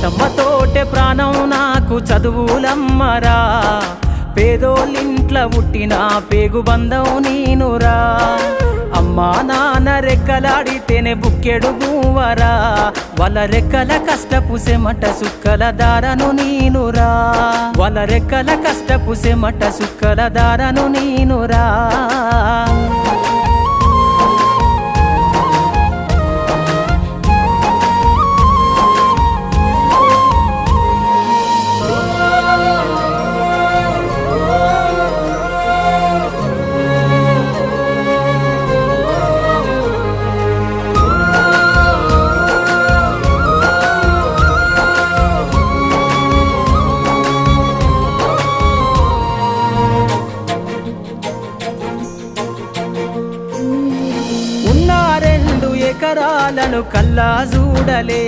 తోటే ప్రాణం నాకు చదువులమ్మరా, పేదోళ్ళింట్ల పుట్టిన పేగు బంధం నేనురా. అమ్మా నాన్న రెక్కలాడితేనే బుక్కెడు గువ్వరా, వాళ్ళ రెక్కల కష్టపు సెమట సుక్కల దారను నేనురా, వాళ్ళ రెక్కల కష్టపు సెమట సుక్కల దారను నేనురా. ఎకరాలను కల్లా చూడలే,